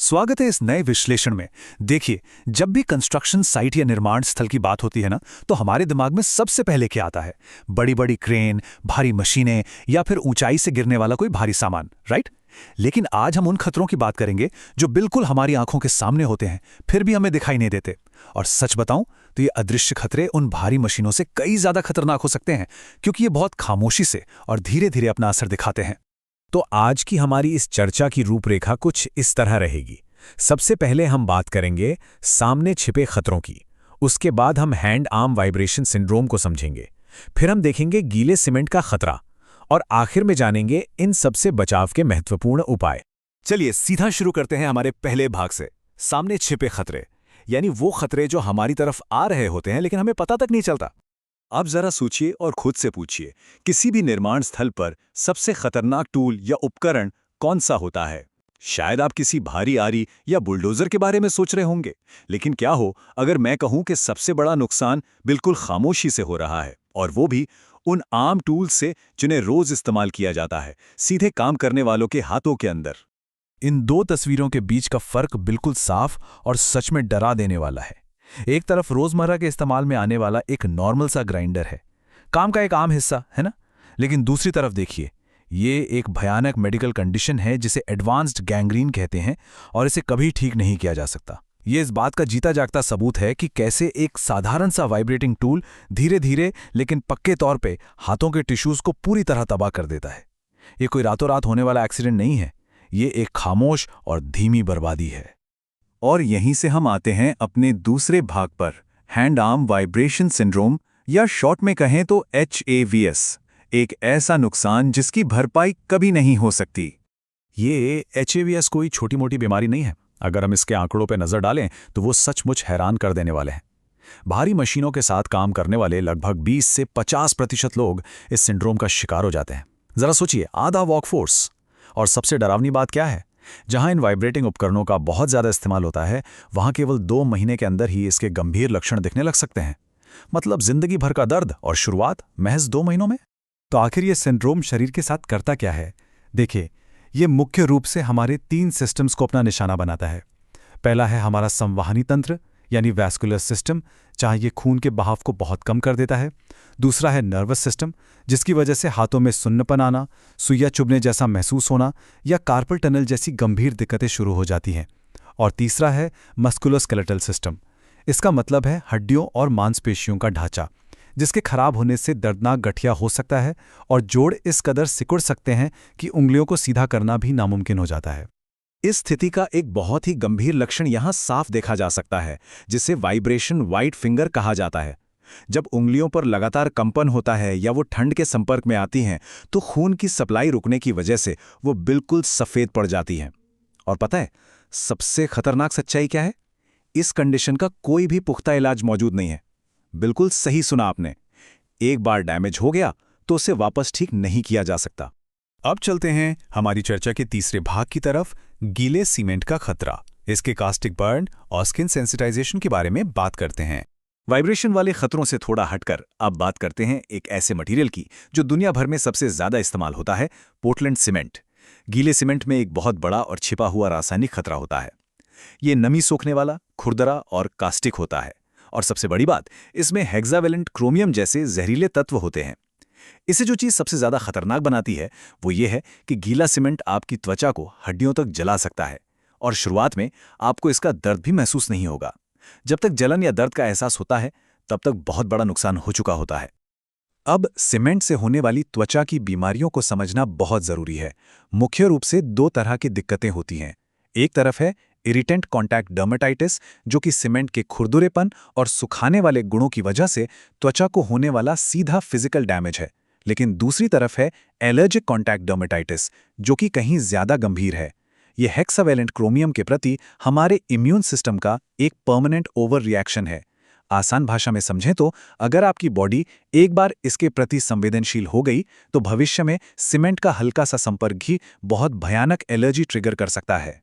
स्वागत है इस नए विश्लेषण में। देखिए, जब भी कंस्ट्रक्शन साइट या निर्माण स्थल की बात होती है ना, तो हमारे दिमाग में सबसे पहले क्या आता है? बड़ी बड़ी क्रेन, भारी मशीनें या फिर ऊंचाई से गिरने वाला कोई भारी सामान, राइट? लेकिन आज हम उन खतरों की बात करेंगे जो बिल्कुल हमारी आंखों के सामने होते हैं, फिर भी हमें दिखाई नहीं देते। और सच बताऊं तो ये अदृश्य खतरे उन भारी मशीनों से कई ज्यादा खतरनाक हो सकते हैं, क्योंकि ये बहुत खामोशी से और धीरे धीरे अपना असर दिखाते हैं। तो आज की हमारी इस चर्चा की रूपरेखा कुछ इस तरह रहेगी। सबसे पहले हम बात करेंगे सामने छिपे खतरों की। उसके बाद हम हैंड आर्म वाइब्रेशन सिंड्रोम को समझेंगे। फिर हम देखेंगे गीले सीमेंट का खतरा और आखिर में जानेंगे इन सबसे बचाव के महत्वपूर्ण उपाय। चलिए सीधा शुरू करते हैं हमारे पहले भाग से, सामने छिपे खतरे, यानी वो खतरे जो हमारी तरफ आ रहे होते हैं लेकिन हमें पता तक नहीं चलता। आप जरा सोचिए और खुद से पूछिए, किसी भी निर्माण स्थल पर सबसे खतरनाक टूल या उपकरण कौन सा होता है? शायद आप किसी भारी आरी या बुलडोजर के बारे में सोच रहे होंगे, लेकिन क्या हो अगर मैं कहूं कि सबसे बड़ा नुकसान बिल्कुल खामोशी से हो रहा है, और वो भी उन आम टूल से जिन्हें रोज इस्तेमाल किया जाता है, सीधे काम करने वालों के हाथों के अंदर। इन दो तस्वीरों के बीच का फर्क बिल्कुल साफ और सच में डरा देने वाला है। एक तरफ रोजमर्रा के इस्तेमाल में आने वाला एक नॉर्मल सा ग्राइंडर है, काम का एक आम हिस्सा है ना। लेकिन दूसरी तरफ देखिए, ये एक भयानक मेडिकल कंडीशन है जिसे एडवांस्ड गैंग्रीन कहते हैं, और इसे कभी ठीक नहीं किया जा सकता। ये इस बात का जीता जागता सबूत है कि कैसे एक साधारण सा वाइब्रेटिंग टूल धीरे धीरे लेकिन पक्के तौर पे हाथों के टिश्यूज को पूरी तरह तबाह कर देता है। ये कोई रातों रात होने वाला एक्सीडेंट नहीं है, ये एक खामोश और धीमी बर्बादी है। और यहीं से हम आते हैं अपने दूसरे भाग पर, हैंड आर्म वाइब्रेशन सिंड्रोम, या शॉर्ट में कहें तो HAVS, एक ऐसा नुकसान जिसकी भरपाई कभी नहीं हो सकती। ये HAVS कोई छोटी मोटी बीमारी नहीं है। अगर हम इसके आंकड़ों पर नजर डालें तो वो सचमुच हैरान कर देने वाले हैं। भारी मशीनों के साथ काम करने वाले लगभग 20 से 50% लोग इस सिंड्रोम का शिकार हो जाते हैं। जरा सोचिए, आधा वर्कफोर्स। और सबसे डरावनी बात क्या है? जहां इन वाइब्रेटिंग उपकरणों का बहुत ज्यादा इस्तेमाल होता है, वहां केवल 2 महीने के अंदर ही इसके गंभीर लक्षण दिखने लग सकते हैं। मतलब जिंदगी भर का दर्द और शुरुआत महज 2 महीनों में। तो आखिर ये सिंड्रोम शरीर के साथ करता क्या है? देखिए, ये मुख्य रूप से हमारे 3 सिस्टम्स को अपना निशाना बनाता है। पहला है हमारा संवहनी तंत्र यानी वैस्कुलर सिस्टम, जहाँ ये खून के बहाव को बहुत कम कर देता है। दूसरा है नर्वस सिस्टम, जिसकी वजह से हाथों में सुन्नपन आना, सुइया चुभने जैसा महसूस होना या कार्पल टनल जैसी गंभीर दिक्कतें शुरू हो जाती हैं। और तीसरा है मस्कुलोस्केलेटल सिस्टम। इसका मतलब है हड्डियों और मांसपेशियों का ढांचा, जिसके खराब होने से दर्दनाक गठिया हो सकता है और जोड़ इस कदर सिकुड़ सकते हैं कि उंगलियों को सीधा करना भी नामुमकिन हो जाता है। इस स्थिति का एक बहुत ही गंभीर लक्षण यहां साफ देखा जा सकता है, जिसे वाइब्रेशन वाइट फिंगर कहा जाता है। जब उंगलियों पर लगातार कंपन होता है या वो ठंड के संपर्क में आती हैं, तो खून की सप्लाई रुकने की वजह से वो बिल्कुल सफेद पड़ जाती हैं। और पता है सबसे खतरनाक सच्चाई क्या है? इस कंडीशन का कोई भी पुख्ता इलाज मौजूद नहीं है। बिल्कुल सही सुना आपने। एक बार डैमेज हो गया तो उसे वापस ठीक नहीं किया जा सकता। अब चलते हैं हमारी चर्चा के तीसरे भाग की तरफ, गीले सीमेंट का खतरा, इसके कास्टिक बर्न और स्किन सेंसिटाइजेशन के बारे में बात करते हैं। वाइब्रेशन वाले खतरों से थोड़ा हटकर अब बात करते हैं एक ऐसे मटेरियल की जो दुनिया भर में सबसे ज्यादा इस्तेमाल होता है, पोर्टलैंड सीमेंट। गीले सीमेंट में एक बहुत बड़ा और छिपा हुआ रासायनिक खतरा होता है। ये नमी सोखने वाला, खुरदरा और कास्टिक होता है। और सबसे बड़ी बात, इसमें हेक्सावेलेंट क्रोमियम जैसे जहरीले तत्व होते हैं। इसे जो चीज सबसे ज्यादा खतरनाक बनाती है वो ये है कि गीला सीमेंट आपकी त्वचा को हड्डियों तक जला सकता है, और शुरुआत में आपको इसका दर्द भी महसूस नहीं होगा। जब तक जलन या दर्द का एहसास होता है, तब तक बहुत बड़ा नुकसान हो चुका होता है। अब सीमेंट से होने वाली त्वचा की बीमारियों को समझना बहुत जरूरी है। मुख्य रूप से 2 तरह की दिक्कतें होती हैं। एक तरफ है इरिटेंट कॉन्टैक्ट डर्मेटाइटिस, जो कि सीमेंट के खुरदुरेपन और सुखाने वाले गुणों की वजह से त्वचा को होने वाला सीधा फिजिकल डैमेज है। लेकिन दूसरी तरफ है एलर्जिक कॉन्टैक्ट डर्मेटाइटिस, जो कि कहीं ज्यादा गंभीर है। यह हेक्सावेलेंट क्रोमियम के प्रति हमारे इम्यून सिस्टम का एक परमानेंट ओवर रिएक्शन है। आसान भाषा में समझें तो अगर आपकी बॉडी एक बार इसके प्रति संवेदनशील हो गई, तो भविष्य में सीमेंट का हल्का सा संपर्क ही बहुत भयानक एलर्जी ट्रिगर कर सकता है।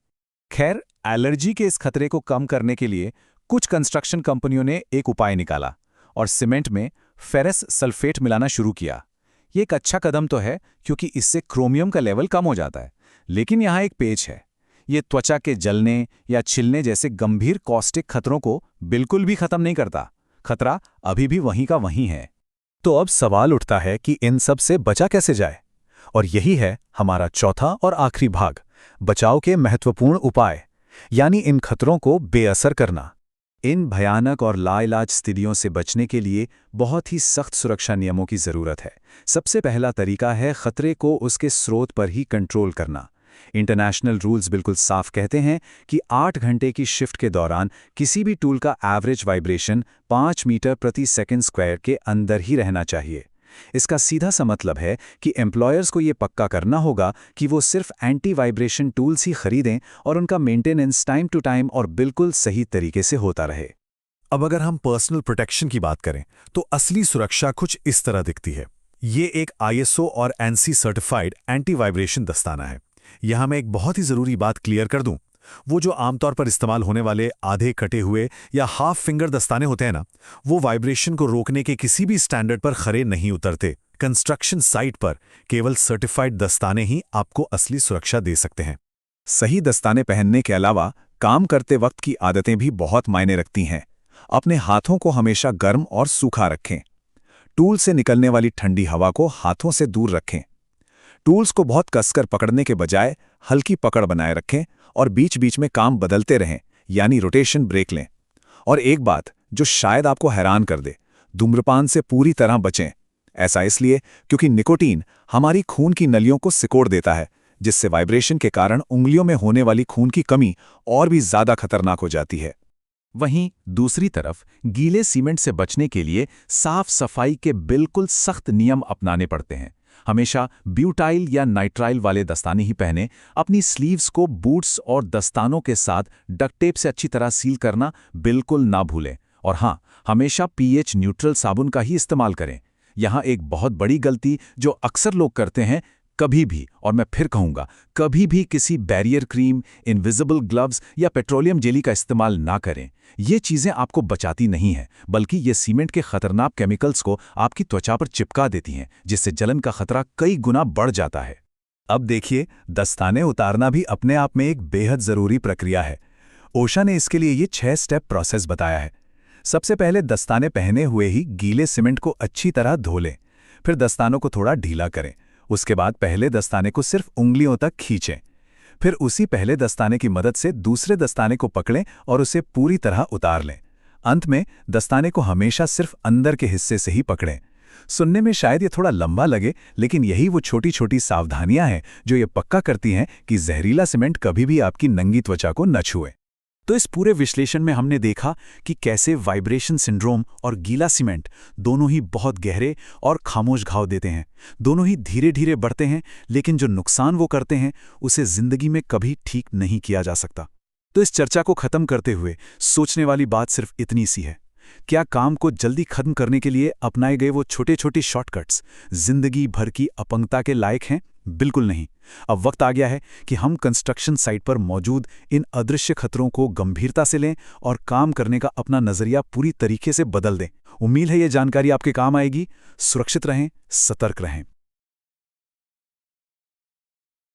खैर, एलर्जी के इस खतरे को कम करने के लिए कुछ कंस्ट्रक्शन कंपनियों ने एक उपाय निकाला और सीमेंट में फेरस सल्फेट मिलाना शुरू किया। ये एक अच्छा कदम तो है, क्योंकि इससे क्रोमियम का लेवल कम हो जाता है। लेकिन यहाँ एक पेच है। ये त्वचा के जलने या छिलने जैसे गंभीर कॉस्टिक खतरों को बिल्कुल भी खत्म नहीं करता। खतरा अभी भी वहीं का वहीं है। तो अब सवाल उठता है कि इन सब से बचा कैसे जाए, और यही है हमारा चौथा और आखिरी भाग, बचाव के महत्वपूर्ण उपाय, यानी इन खतरों को बेअसर करना। इन भयानक और लाइलाज स्थितियों से बचने के लिए बहुत ही सख्त सुरक्षा नियमों की ज़रूरत है। सबसे पहला तरीका है खतरे को उसके स्रोत पर ही कंट्रोल करना। इंटरनेशनल रूल्स बिल्कुल साफ कहते हैं कि 8 घंटे की शिफ्ट के दौरान किसी भी टूल का एवरेज वाइब्रेशन 5 मीटर प्रति सेकंड स्क्वायर के अंदर ही रहना चाहिए। इसका सीधा सा मतलब है कि एम्प्लॉयर्स को ये पक्का करना होगा कि वो सिर्फ एंटी वाइब्रेशन टूल्स ही खरीदें और उनका मेंटेनेंस टाइम टू टाइम और बिल्कुल सही तरीके से होता रहे। अब अगर हम पर्सनल प्रोटेक्शन की बात करें तो असली सुरक्षा कुछ इस तरह दिखती है। ये एक ISO और ANSI सर्टिफाइड एंटी वाइब्रेशन दस्ताना है। यहां मैं एक बहुत ही ज़रूरी बात क्लियर कर दूं। वो जो आमतौर पर इस्तेमाल होने वाले आधे कटे हुए या हाफ फिंगर दस्ताने होते हैं ना, वो वाइब्रेशन को रोकने के किसी भी स्टैंडर्ड पर खरे नहीं उतरते। कंस्ट्रक्शन साइट पर केवल सर्टिफाइड दस्ताने ही आपको असली सुरक्षा दे सकते हैं। सही दस्ताने पहनने के अलावा काम करते वक्त की आदतें भी बहुत मायने रखती हैं। अपने हाथों को हमेशा गर्म और सूखा रखें। टूल से निकलने वाली ठंडी हवा को हाथों से दूर रखें। टूल्स को बहुत कसकर पकड़ने के बजाय हल्की पकड़ बनाए रखें और बीच बीच में काम बदलते रहें, यानी रोटेशन ब्रेक लें। और एक बात जो शायद आपको हैरान कर दे, धूम्रपान से पूरी तरह बचें। ऐसा इसलिए क्योंकि निकोटीन हमारी खून की नलियों को सिकोड़ देता है, जिससे वाइब्रेशन के कारण उंगलियों में होने वाली खून की कमी और भी ज्यादा खतरनाक हो जाती है। वहीं दूसरी तरफ गीले सीमेंट से बचने के लिए साफ सफाई के बिल्कुल सख्त नियम अपनाने पड़ते हैं। हमेशा ब्यूटाइल या नाइट्राइल वाले दस्ताने ही पहने। अपनी स्लीव्स को बूट्स और दस्तानों के साथ डक्ट टेप से अच्छी तरह सील करना बिल्कुल ना भूलें। और हाँ, हमेशा pH न्यूट्रल साबुन का ही इस्तेमाल करें। यहाँ एक बहुत बड़ी गलती जो अक्सर लोग करते हैं, कभी भी, और मैं फिर कहूँगा, कभी भी किसी बैरियर क्रीम, इनविजिबल ग्लव्स या पेट्रोलियम जेली का इस्तेमाल ना करें। ये चीज़ें आपको बचाती नहीं हैं, बल्कि ये सीमेंट के खतरनाक केमिकल्स को आपकी त्वचा पर चिपका देती हैं, जिससे जलन का खतरा कई गुना बढ़ जाता है। अब देखिए, दस्ताने उतारना भी अपने आप में एक बेहद ज़रूरी प्रक्रिया है। ओशा ने इसके लिए ये 6 स्टेप प्रोसेस बताया है। सबसे पहले दस्ताने पहने हुए ही गीले सीमेंट को अच्छी तरह धो लें। फिर दस्तानों को थोड़ा ढीला करें। उसके बाद पहले दस्ताने को सिर्फ उंगलियों तक खींचें। फिर उसी पहले दस्ताने की मदद से दूसरे दस्ताने को पकड़ें और उसे पूरी तरह उतार लें। अंत में दस्ताने को हमेशा सिर्फ अंदर के हिस्से से ही पकड़ें। सुनने में शायद ये थोड़ा लंबा लगे, लेकिन यही वो छोटी छोटी सावधानियां हैं जो ये पक्का करती हैं कि जहरीला सीमेंट कभी भी आपकी नंगी त्वचा को न छुए। तो इस पूरे विश्लेषण में हमने देखा कि कैसे वाइब्रेशन सिंड्रोम और गीला सीमेंट दोनों ही बहुत गहरे और खामोश घाव देते हैं। दोनों ही धीरे धीरे बढ़ते हैं, लेकिन जो नुकसान वो करते हैं उसे जिंदगी में कभी ठीक नहीं किया जा सकता। तो इस चर्चा को खत्म करते हुए सोचने वाली बात सिर्फ इतनी सी है, क्या काम को जल्दी खत्म करने के लिए अपनाए गए वो छोटे छोटे शॉर्टकट्स जिंदगी भर की अपंगता के लायक हैं? बिल्कुल नहीं। अब वक्त आ गया है कि हम कंस्ट्रक्शन साइट पर मौजूद इन अदृश्य खतरों को गंभीरता से लें और काम करने का अपना नजरिया पूरी तरीके से बदल दें। उम्मीद है ये जानकारी आपके काम आएगी। सुरक्षित रहें, सतर्क रहें।